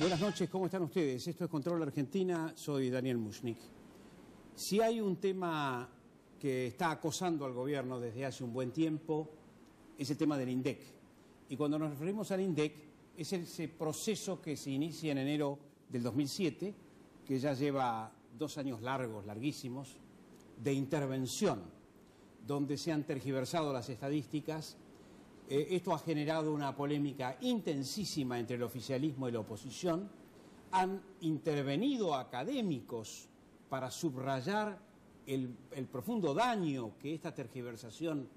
Buenas noches, ¿cómo están ustedes? Esto es Control Argentina, soy Daniel Mushnik. Si hay un tema que está acosando al gobierno desde hace un buen tiempo, es el tema del INDEC. Y cuando nos referimos al INDEC, es ese proceso que se inicia en enero del 2007, que ya lleva 2 años largos, larguísimos, de intervención, donde se han tergiversado las estadísticas. Esto ha generado una polémica intensísima entre el oficialismo y la oposición. Han intervenido académicos para subrayar el profundo daño que esta tergiversación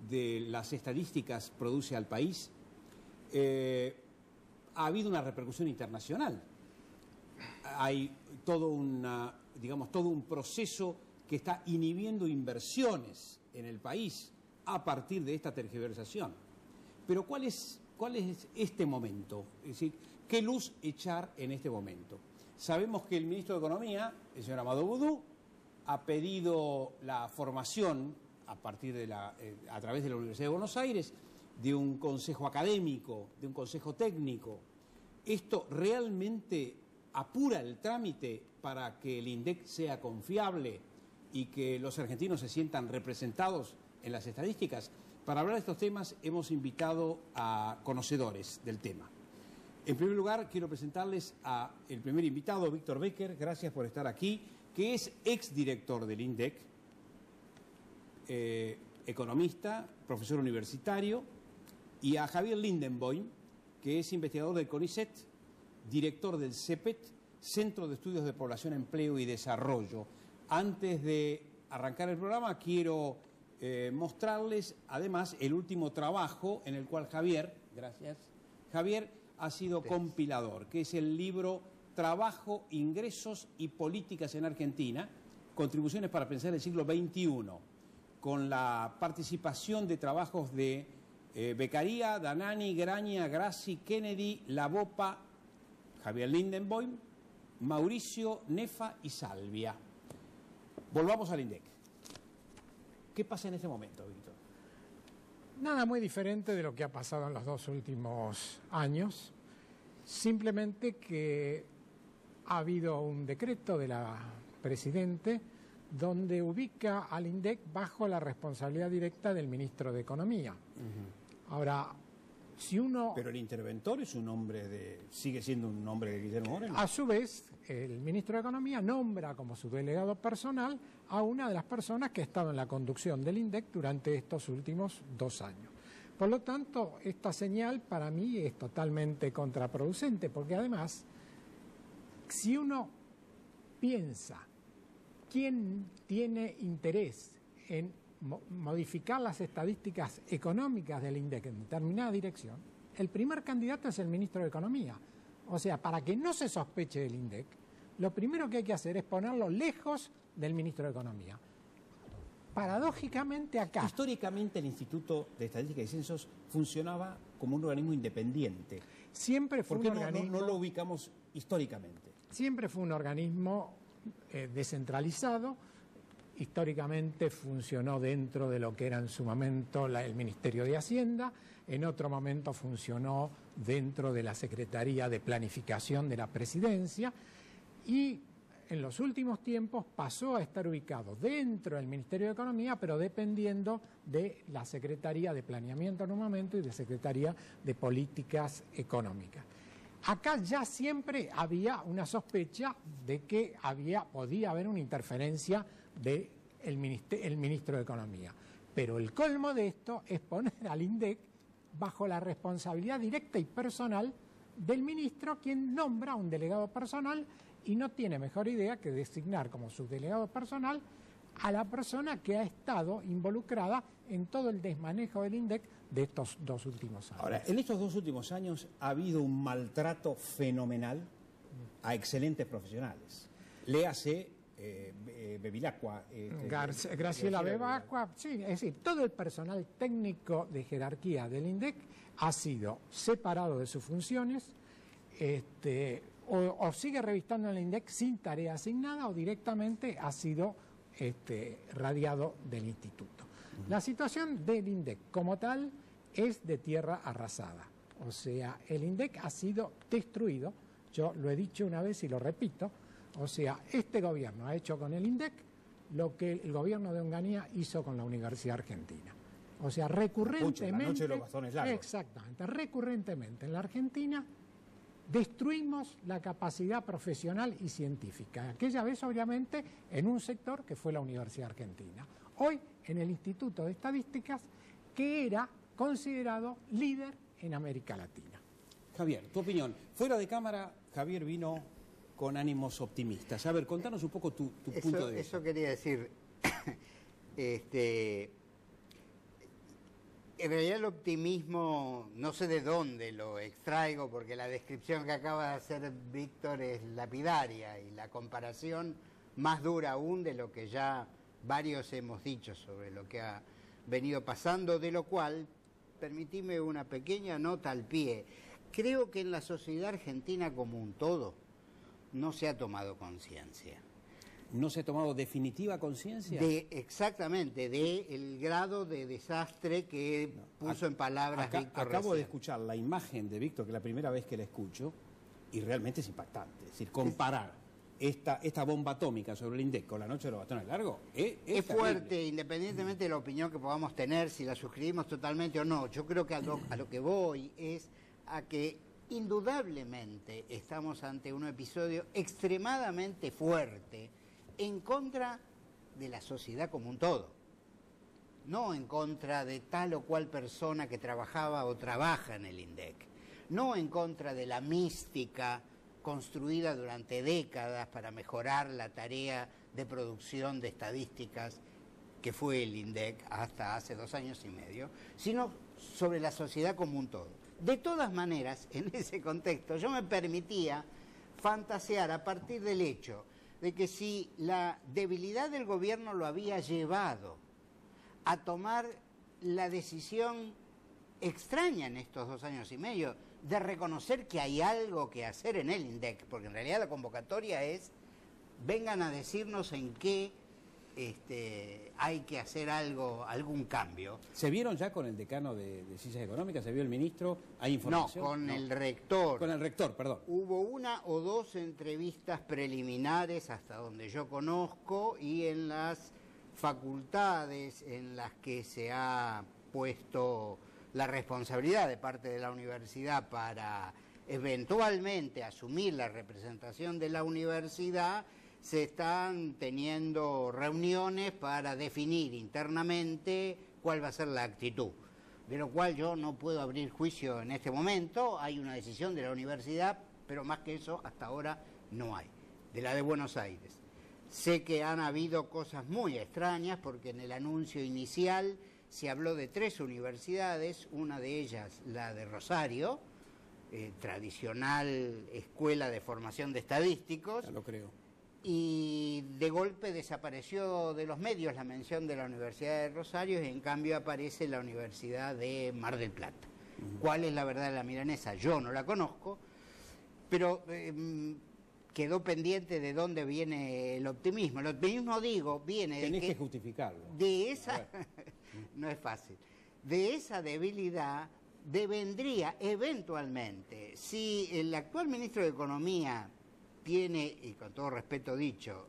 de las estadísticas produce al país. Ha habido una repercusión internacional. Hay todo un proceso que está inhibiendo inversiones en el país a partir de esta tergiversación. Pero ¿cuál es este momento? Es decir, ¿qué luz echar en este momento? Sabemos que el ministro de Economía, el señor Amadou Boudou, ha pedido la formación a través de la Universidad de Buenos Aires de un consejo académico, de un consejo técnico. ¿Esto realmente apura el trámite para que el INDEC sea confiable y que los argentinos se sientan representados en las estadísticas? Para hablar de estos temas hemos invitado a conocedores del tema. En primer lugar, quiero presentarles al primer invitado, Víctor Becker, gracias por estar aquí, que es exdirector del INDEC, economista, profesor universitario, y a Javier Lindenboim, que es investigador del CONICET, director del CEPET, Centro de Estudios de Población, Empleo y Desarrollo. Antes de arrancar el programa, quiero mostrarles además el último trabajo en el cual Javier ha sido compilador, que es el libro Trabajo, Ingresos y Políticas en Argentina, contribuciones para pensar el siglo XXI, con la participación de trabajos de Beccaria, Danani, Graña, Grassi, Kennedy, Labopa, Javier Lindenboim, Mauricio, Nefa y Salvia. Volvamos al INDEC. ¿Qué pasa en este momento, Víctor? Nada muy diferente de lo que ha pasado en los 2 últimos años. Simplemente que ha habido un decreto de la Presidente donde ubica al INDEC bajo la responsabilidad directa del ministro de Economía. Ahora, si uno... Pero el interventor es un hombre sigue siendo un hombre de Guillermo Moreno. A su vez, el ministro de Economía nombra como su delegado personal a una de las personas que ha estado en la conducción del INDEC durante estos últimos 2 años. Por lo tanto, esta señal para mí es totalmente contraproducente, porque además, si uno piensa quién tiene interés en modificar las estadísticas económicas del INDEC en determinada dirección, el primer candidato es el ministro de Economía. O sea, para que no se sospeche del INDEC, lo primero que hay que hacer es ponerlo lejos del ministro de Economía. Paradójicamente acá... Históricamente el Instituto de Estadística y Censos funcionaba como un organismo independiente. Siempre fue un organismo... no lo ubicamos históricamente? Siempre fue un organismo descentralizado. Históricamente funcionó dentro de lo que era en su momento el Ministerio de Hacienda, en otro momento funcionó dentro de la Secretaría de Planificación de la Presidencia y en los últimos tiempos pasó a estar ubicado dentro del Ministerio de Economía, pero dependiendo de la Secretaría de Planeamiento en un momento y de Secretaría de Políticas Económicas. Acá ya siempre había una sospecha de que podía haber una interferencia del ministro de Economía. Pero el colmo de esto es poner al INDEC bajo la responsabilidad directa y personal del ministro, quien nombra a un delegado personal y no tiene mejor idea que designar como subdelegado personal a la persona que ha estado involucrada en todo el desmanejo del INDEC de estos 2 últimos años. Ahora, en estos 2 últimos años ha habido un maltrato fenomenal a excelentes profesionales. Léase Bevilacqua. Graciela Bevilacqua, sí, es decir, todo el personal técnico de jerarquía del INDEC ha sido separado de sus funciones, o sigue revistando en el INDEC sin tarea asignada o directamente ha sido radiado del instituto. La situación del INDEC como tal es de tierra arrasada. O sea, el INDEC ha sido destruido Yo lo he dicho una vez y lo repito. O sea, este gobierno ha hecho con el INDEC lo que el gobierno de Onganía hizo con la Universidad Argentina. O sea, recurrentemente... La noche de los bastones largos. Exactamente. Recurrentemente en la Argentina destruimos la capacidad profesional y científica. Aquella vez, obviamente, en un sector que fue la Universidad Argentina. Hoy, en el Instituto de Estadísticas, que era considerado líder en América Latina. Javier, tu opinión. Fuera de cámara, Javier vino con ánimos optimistas. A ver, contanos un poco tu punto de vista. Eso quería decir. En realidad el optimismo, no sé de dónde lo extraigo, porque la descripción que acaba de hacer Víctor es lapidaria y la comparación más dura aún de lo que ya varios hemos dicho sobre lo que ha venido pasando, de lo cual, permitime una pequeña nota al pie. Creo que en la sociedad argentina como un todo no se ha tomado conciencia. ¿No se ha tomado definitiva conciencia? Exactamente, del grado de desastre que puso en palabras Víctor Acabo recién. de escuchar la imagen de Víctor, que es la primera vez que la escucho, y realmente es impactante. Es decir, comparar esta bomba atómica sobre el INDEC con la noche de los bastones largos es fuerte, independientemente de la opinión que podamos tener, si la suscribimos totalmente o no. Yo creo que a lo que voy es a que indudablemente estamos ante un episodio extremadamente fuerte en contra de la sociedad como un todo, no en contra de tal o cual persona que trabajaba o trabaja en el INDEC, no en contra de la mística construida durante décadas para mejorar la tarea de producción de estadísticas que fue el INDEC hasta hace 2 años y medio, sino sobre la sociedad como un todo. De todas maneras, en ese contexto, yo me permitía fantasear a partir del hecho de que si la debilidad del gobierno lo había llevado a tomar la decisión extraña en estos 2 años y medio de reconocer que hay algo que hacer en el INDEC, porque en realidad la convocatoria es vengan a decirnos en qué hay que hacer algún cambio. ¿Se vieron ya con el decano de Ciencias Económicas? ¿Se vio el ministro? ¿Hay información? No, con el rector. Con el rector, perdón. Hubo 1 o 2 entrevistas preliminares hasta donde yo conozco y en las facultades en las que se ha puesto la responsabilidad de parte de la universidad para eventualmente asumir la representación de la universidad, se están teniendo reuniones para definir internamente cuál va a ser la actitud, de lo cual yo no puedo abrir juicio en este momento. Hay una decisión de la universidad, pero más que eso hasta ahora no hay, de la de Buenos Aires. Sé que han habido cosas muy extrañas porque en el anuncio inicial se habló de 3 universidades, una de ellas la de Rosario, tradicional escuela de formación de estadísticos. Ya lo creo. Y de golpe desapareció de los medios la mención de la Universidad de Rosario y en cambio aparece la Universidad de Mar del Plata. ¿Cuál es la verdad de la milanesa? Yo no la conozco, pero quedó pendiente de dónde viene el optimismo. El optimismo, digo, viene Tenés de que justificarlo. De esa... no es fácil. De esa debilidad devendría eventualmente, si el actual ministro de Economía tiene, y con todo respeto dicho,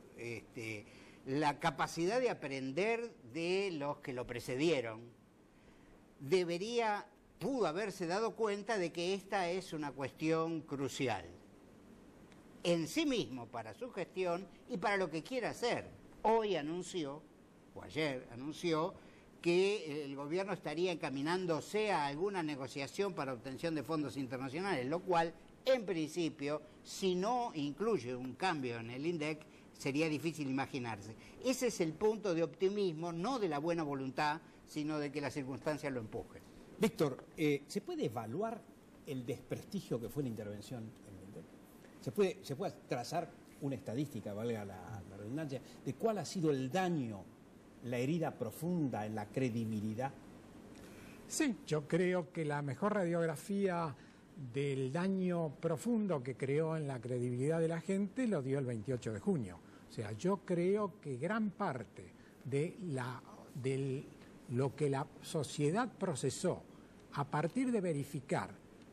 la capacidad de aprender de los que lo precedieron, pudo haberse dado cuenta de que esta es una cuestión crucial en sí mismo para su gestión y para lo que quiera hacer. Hoy anunció, o ayer anunció, que el gobierno estaría encaminándose a alguna negociación para obtención de fondos internacionales, lo cual, en principio, si no incluye un cambio en el INDEC, sería difícil imaginarse. Ese es el punto de optimismo, no de la buena voluntad, sino de que las circunstancias lo empujen. Víctor, ¿se puede evaluar el desprestigio que fue la intervención en el INDEC? ¿Se puede trazar una estadística, valga la redundancia, de cuál ha sido el daño, la herida profunda en la credibilidad? Sí, yo creo que la mejor radiografía del daño profundo que creó en la credibilidad de la gente lo dio el 28 de junio. O sea, yo creo que gran parte de lo que la sociedad procesó a partir de verificar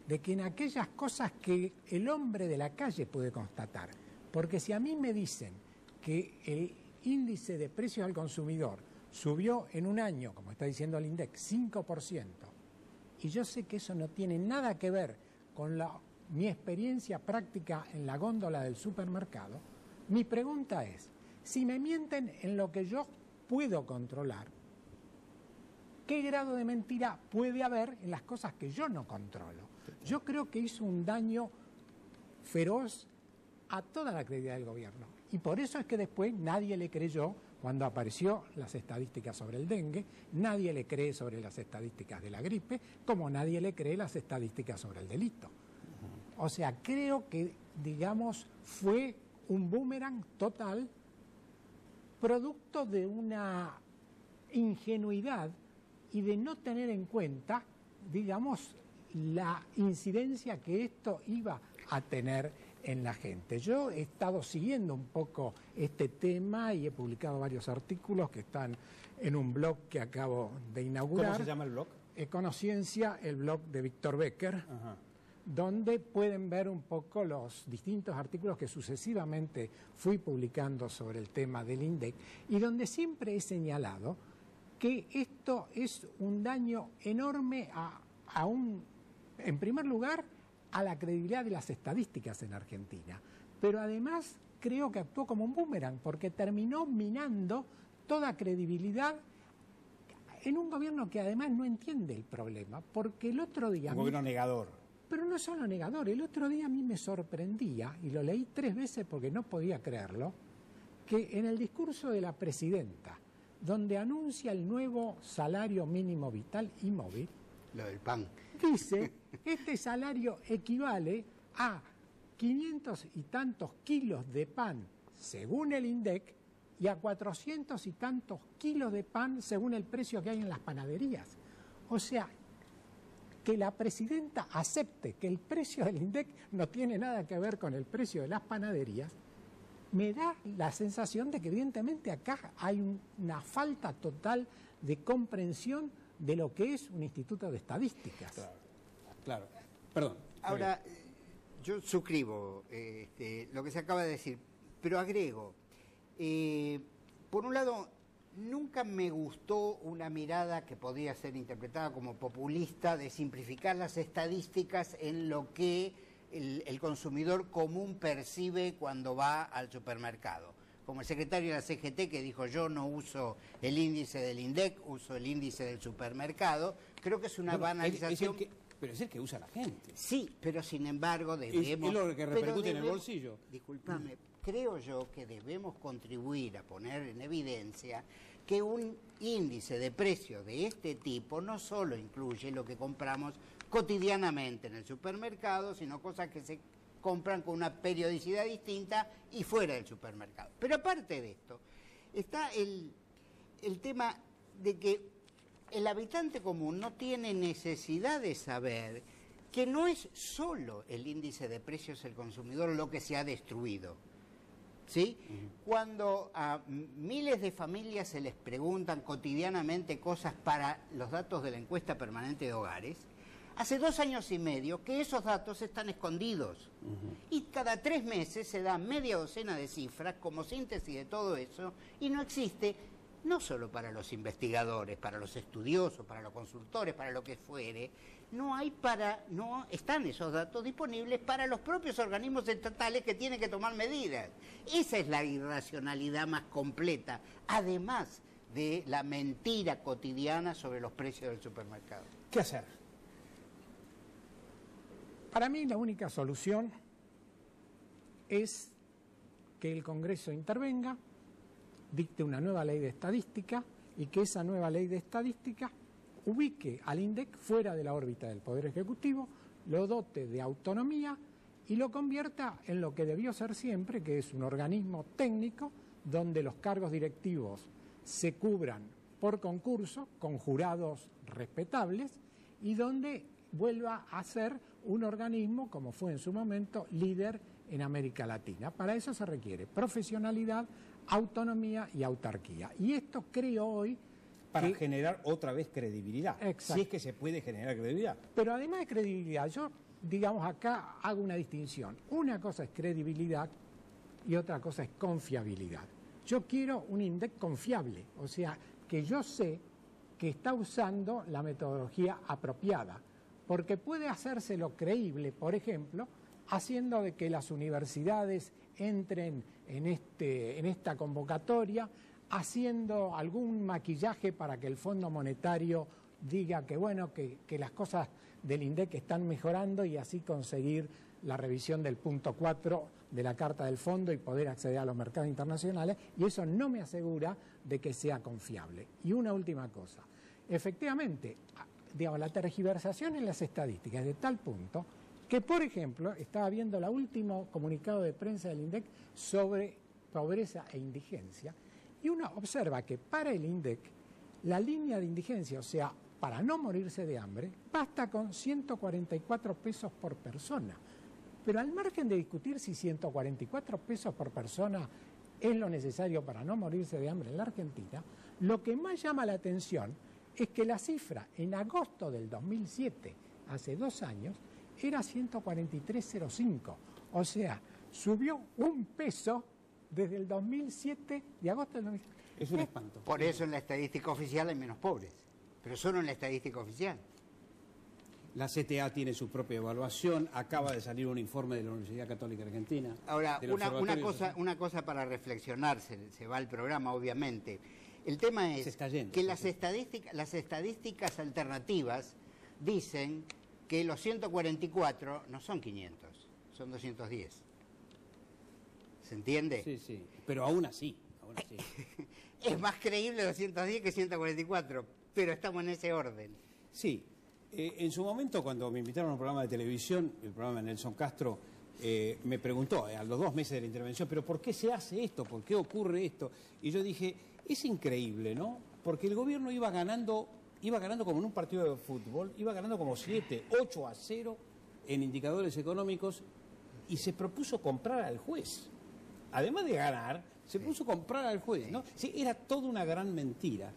de que en aquellas cosas que el hombre de la calle puede constatar. Porque si a mí me dicen que el índice de precios al consumidor subió en un año, como está diciendo el INDEC, 5%, y yo sé que eso no tiene nada que ver con mi experiencia práctica en la góndola del supermercado, mi pregunta es, si me mienten en lo que yo puedo controlar, ¿qué grado de mentira puede haber en las cosas que yo no controlo? Yo creo que hizo un daño feroz a toda la credibilidad del gobierno. Y por eso es que después nadie le creyó cuando apareció las estadísticas sobre el dengue, nadie le cree sobre las estadísticas de la gripe, como nadie le cree las estadísticas sobre el delito. O sea, creo que, digamos, fue un boomerang total, producto de una ingenuidad y de no tener en cuenta, digamos, la incidencia que esto iba a tener en la gente. Yo he estado siguiendo un poco este tema y he publicado varios artículos que están en un blog que acabo de inaugurar. ¿Cómo se llama el blog? Econociencia, el blog de Víctor Becker, Ajá. donde pueden ver un poco los distintos artículos que sucesivamente fui publicando sobre el tema del INDEC y donde siempre he señalado que esto es un daño enorme en primer lugar, a la credibilidad de las estadísticas en Argentina. Pero además creo que actuó como un boomerang, porque terminó minando toda credibilidad en un gobierno que además no entiende el problema. Porque el otro día... Un gobierno negador. Pero no solo negador, el otro día a mí me sorprendía, y lo leí 3 veces porque no podía creerlo, que en el discurso de la presidenta, donde anuncia el nuevo salario mínimo vital y móvil, lo del pan, dice que este salario equivale a 500 y tantos kilos de pan según el INDEC y a 400 y tantos kilos de pan según el precio que hay en las panaderías. O sea, que la presidenta acepte que el precio del INDEC no tiene nada que ver con el precio de las panaderías, me da la sensación de que evidentemente acá hay una falta total de comprensión de lo que es un instituto de estadísticas. Claro, claro. Perdón. Ahora, yo suscribo lo que se acaba de decir, pero agrego, por un lado, nunca me gustó una mirada que podía ser interpretada como populista de simplificar las estadísticas en lo que el consumidor común percibe cuando va al supermercado. Como el secretario de la CGT que dijo yo no uso el índice del INDEC, uso el índice del supermercado, creo que es una banalización. Pero es el que usa la gente. Sí, pero sin embargo debemos... Es lo que repercute en el bolsillo. Discúlpame, creo yo que debemos contribuir a poner en evidencia que un índice de precios de este tipo no solo incluye lo que compramos cotidianamente en el supermercado, sino cosas que se compran con una periodicidad distinta y fuera del supermercado. Pero aparte de esto, está el tema de que el habitante común no tiene necesidad de saber que no es solo el índice de precios del consumidor lo que se ha destruido. ¿Sí? Cuando a miles de familias se les preguntan cotidianamente cosas para los datos de la encuesta permanente de hogares, hace 2 años y medio que esos datos están escondidos. Y cada 3 meses se da media docena de cifras como síntesis de todo eso y no existe, no solo para los investigadores, para los estudiosos, para los consultores, para lo que fuere, no están esos datos disponibles para los propios organismos estatales que tienen que tomar medidas. Esa es la irracionalidad más completa, además de la mentira cotidiana sobre los precios del supermercado. ¿Qué hacer? Para mí la única solución es que el Congreso intervenga, dicte una nueva ley de estadística y que esa nueva ley de estadística ubique al INDEC fuera de la órbita del Poder Ejecutivo, lo dote de autonomía y lo convierta en lo que debió ser siempre, que es un organismo técnico donde los cargos directivos se cubran por concurso con jurados respetables y donde vuelva a ser un organismo, como fue en su momento, líder en América Latina. Para eso se requiere profesionalidad, autonomía y autarquía. Y esto creo hoy... Para generar otra vez credibilidad. Exacto. Si es que se puede generar credibilidad. Pero además de credibilidad, yo digamos, acá hago una distinción. Una cosa es credibilidad y otra cosa es confiabilidad. Yo quiero un INDEC confiable, o sea, que yo sé que está usando la metodología apropiada, porque puede hacérselo creíble, por ejemplo, haciendo de que las universidades entren en esta convocatoria, haciendo algún maquillaje para que el Fondo Monetario diga que bueno, que las cosas del INDEC están mejorando y así conseguir la revisión del punto 4 de la Carta del Fondo y poder acceder a los mercados internacionales, y eso no me asegura de que sea confiable. Y una última cosa, efectivamente, digamos, la tergiversación en las estadísticas de tal punto que, por ejemplo, estaba viendo el último comunicado de prensa del INDEC sobre pobreza e indigencia, y uno observa que para el INDEC la línea de indigencia, o sea, para no morirse de hambre, basta con 144 pesos por persona. Pero al margen de discutir si 144 pesos por persona es lo necesario para no morirse de hambre en la Argentina, lo que más llama la atención es que la cifra en agosto del 2007, hace 2 años, era 143,05. O sea, subió 1 peso desde el 2007, de agosto del 2007. Es un espanto. Por eso en la estadística oficial hay menos pobres, pero solo en la estadística oficial. La CTA tiene su propia evaluación, acaba de salir un informe de la Universidad Católica Argentina. Ahora, una cosa para reflexionar, se va al programa obviamente. El tema es que las estadísticas alternativas dicen que los 144 no son 500, son 210. ¿Se entiende? Sí, sí, pero aún así. Es más creíble 210 que 144, pero estamos en ese orden. Sí. En su momento, cuando me invitaron a un programa de televisión, el programa de Nelson Castro, me preguntó a los 2 meses de la intervención, pero ¿por qué se hace esto? ¿Por qué ocurre esto? Y yo dije, es increíble, ¿no? Porque el gobierno iba ganando como en un partido de fútbol, iba ganando como 7-8-0 en indicadores económicos y se propuso comprar al juez. Además de ganar, se puso a comprar al juez, ¿no? Sí, era toda una gran mentira.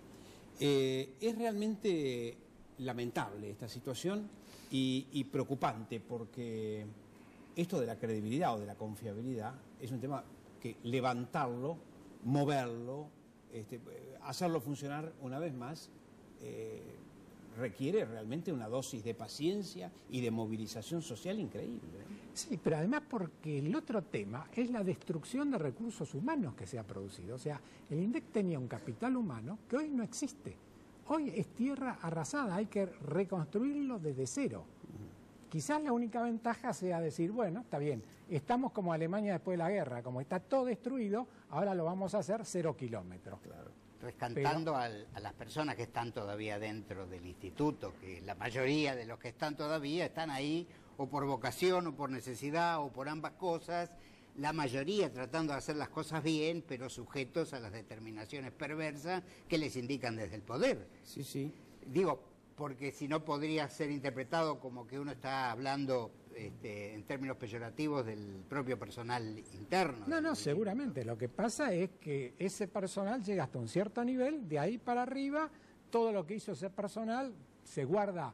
Es realmente lamentable esta situación y preocupante, porque esto de la credibilidad o de la confiabilidad es un tema que levantarlo, moverlo, hacerlo funcionar una vez más, requiere realmente una dosis de paciencia y de movilización social increíble. Sí, pero además porque el otro tema es la destrucción de recursos humanos que se ha producido. O sea, el INDEC tenía un capital humano que hoy no existe. Hoy es tierra arrasada, hay que reconstruirlo desde cero. Quizás la única ventaja sea decir, bueno, está bien, estamos como Alemania después de la guerra, como está todo destruido, ahora lo vamos a hacer 0 kilómetros. Claro. Rescatando a las personas que están todavía dentro del instituto, que la mayoría de los que están todavía están ahí o por vocación o por necesidad o por ambas cosas, la mayoría tratando de hacer las cosas bien, pero sujetos a las determinaciones perversas que les indican desde el poder. Sí, sí. Digo, porque si no podría ser interpretado como que uno está hablando en términos peyorativos del propio personal interno. No, seguramente. Lo que pasa es que ese personal llega hasta un cierto nivel, de ahí para arriba, todo lo que hizo ese personal se guarda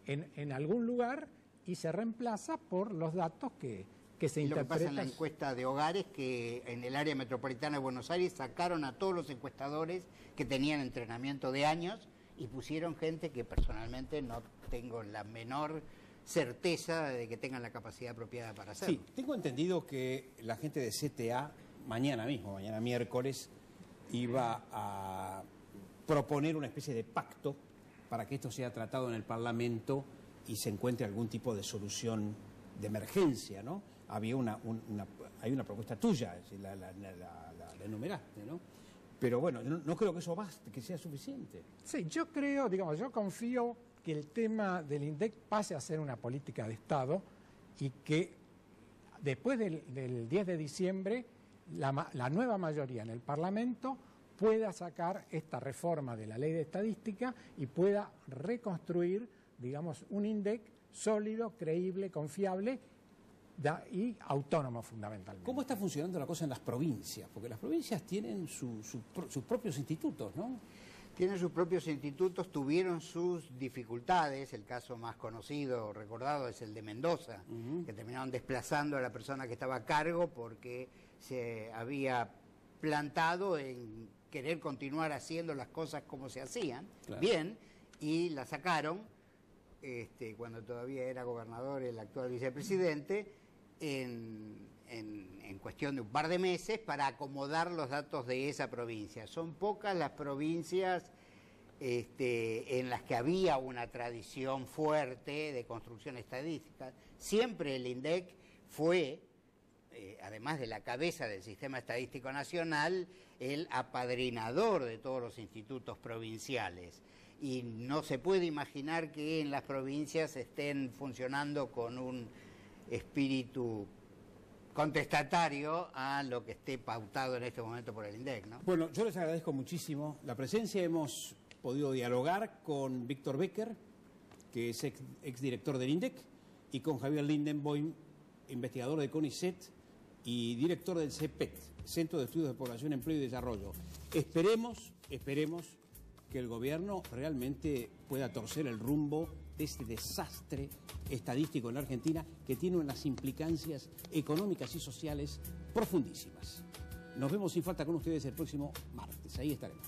en algún lugar y se reemplaza por los datos que se interpretan. Lo que pasa en la encuesta de hogares, que en el área metropolitana de Buenos Aires sacaron a todos los encuestadores que tenían entrenamiento de años y pusieron gente que personalmente no tengo la menor certeza de que tengan la capacidad apropiada para hacerlo. Sí, tengo entendido que la gente de CTA mañana miércoles, iba a proponer una especie de pacto para que esto sea tratado en el Parlamento y se encuentre algún tipo de solución de emergencia, ¿no? Hay una propuesta tuya, la enumeraste, ¿no? Pero bueno, no creo que eso baste, que sea suficiente. Sí, yo confío que el tema del INDEC pase a ser una política de Estado y que después del 10 de diciembre la nueva mayoría en el Parlamento pueda sacar esta reforma de la ley de estadística y pueda reconstruir, digamos, un INDEC sólido, creíble, confiable y autónomo fundamentalmente. ¿Cómo está funcionando la cosa en las provincias? Porque las provincias tienen sus propios institutos, ¿no? Tienen sus propios institutos, tuvieron sus dificultades. El caso más conocido, recordado, es el de Mendoza, que terminaron desplazando a la persona que estaba a cargo porque se había plantado en querer continuar haciendo las cosas como se hacían, claro, bien, y la sacaron, cuando todavía era gobernador el actual vicepresidente, en cuestión de un par de meses para acomodar los datos de esa provincia. Son pocas las provincias en las que había una tradición fuerte de construcción estadística. Siempre el INDEC fue, además de la cabeza del Sistema Estadístico Nacional, el apadrinador de todos los institutos provinciales. Y no se puede imaginar que en las provincias estén funcionando con un espíritu contestatario a lo que esté pautado en este momento por el INDEC, ¿no? Bueno, yo les agradezco muchísimo la presencia. Hemos podido dialogar con Víctor Becker, que es exdirector del INDEC, y con Javier Lindenboim, investigador de CONICET y director del CEPET, Centro de Estudios de Población, Empleo y Desarrollo. Esperemos que el gobierno realmente pueda torcer el rumbo de este desastre estadístico en la Argentina, que tiene unas implicancias económicas y sociales profundísimas. Nos vemos sin falta con ustedes el próximo martes. Ahí estaremos.